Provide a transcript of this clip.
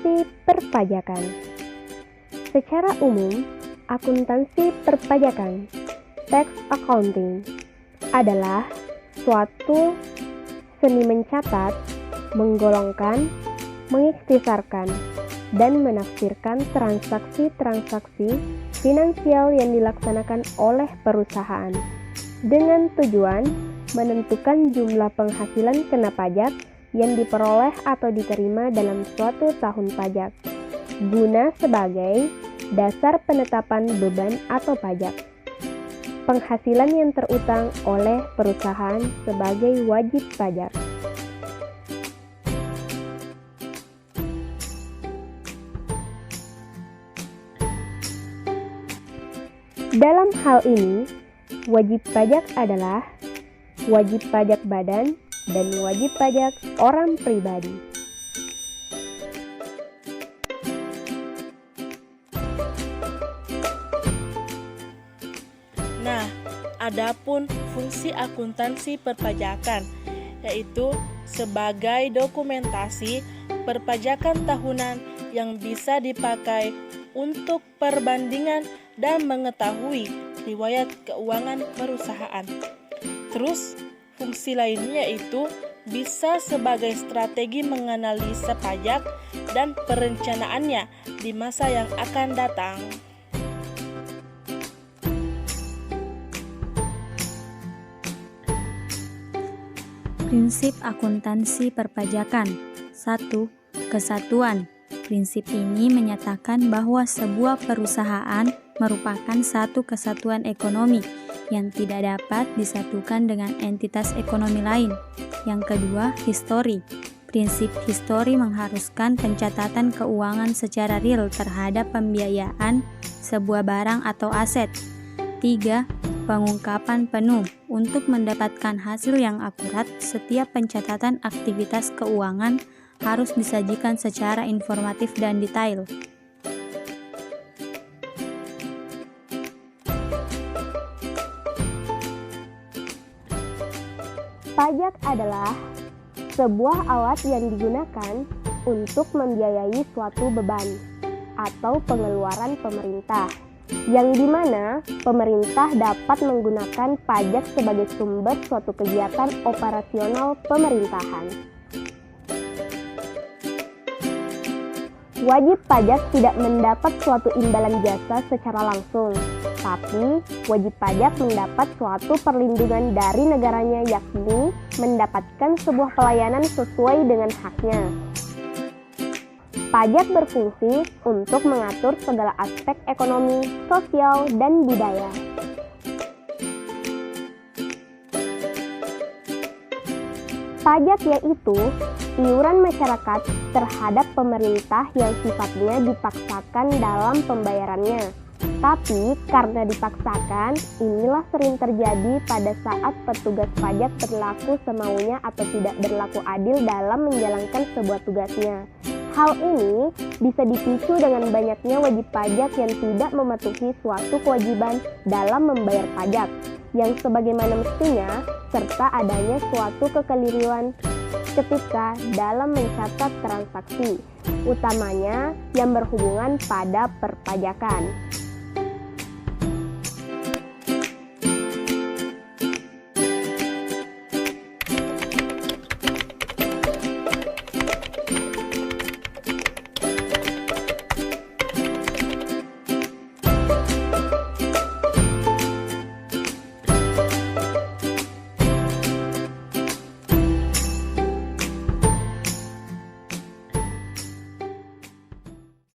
Akuntansi perpajakan. Secara umum, akuntansi perpajakan (tax accounting) adalah suatu seni mencatat, menggolongkan, mengikhtisarkan, dan menafsirkan transaksi-transaksi finansial yang dilaksanakan oleh perusahaan dengan tujuan menentukan jumlah penghasilan kena pajak yang diperoleh atau diterima dalam suatu tahun pajak, guna sebagai dasar penetapan beban atau pajak. Penghasilan yang terutang oleh perusahaan sebagai wajib pajak. Dalam hal ini, wajib pajak adalah wajib pajak badan dan wajib pajak orang pribadi. Nah, adapun fungsi akuntansi perpajakan, yaitu sebagai dokumentasi perpajakan tahunan yang bisa dipakai untuk perbandingan dan mengetahui riwayat keuangan perusahaan. Terus, fungsi lainnya yaitu bisa sebagai strategi menganalisa pajak dan perencanaannya di masa yang akan datang. Prinsip akuntansi perpajakan. 1. Kesatuan. Prinsip ini menyatakan bahwa sebuah perusahaan merupakan satu kesatuan ekonomi yang tidak dapat disatukan dengan entitas ekonomi lain. Yang kedua, histori. Prinsip histori mengharuskan pencatatan keuangan secara real terhadap pembiayaan sebuah barang atau aset. 3. Pengungkapan penuh. Untuk mendapatkan hasil yang akurat, setiap pencatatan aktivitas keuangan harus disajikan secara informatif dan detail. Pajak adalah sebuah alat yang digunakan untuk membiayai suatu beban atau pengeluaran pemerintah, yang dimana pemerintah dapat menggunakan pajak sebagai sumber suatu kegiatan operasional pemerintahan. Wajib pajak tidak mendapat suatu imbalan jasa secara langsung, tapi wajib pajak mendapat suatu perlindungan dari negaranya, yakni mendapatkan sebuah pelayanan sesuai dengan haknya. Pajak berfungsi untuk mengatur segala aspek ekonomi, sosial, dan budaya. Pajak yaitu iuran masyarakat terhadap pemerintah yang sifatnya dipaksakan dalam pembayarannya. Tapi karena dipaksakan, inilah sering terjadi pada saat petugas pajak berlaku semaunya atau tidak berlaku adil dalam menjalankan sebuah tugasnya. Hal ini bisa dipicu dengan banyaknya wajib pajak yang tidak mematuhi suatu kewajiban dalam membayar pajak, yang sebagaimana mestinya, serta adanya suatu kekeliruan ketika dalam mencatat transaksi, utamanya yang berhubungan pada perpajakan.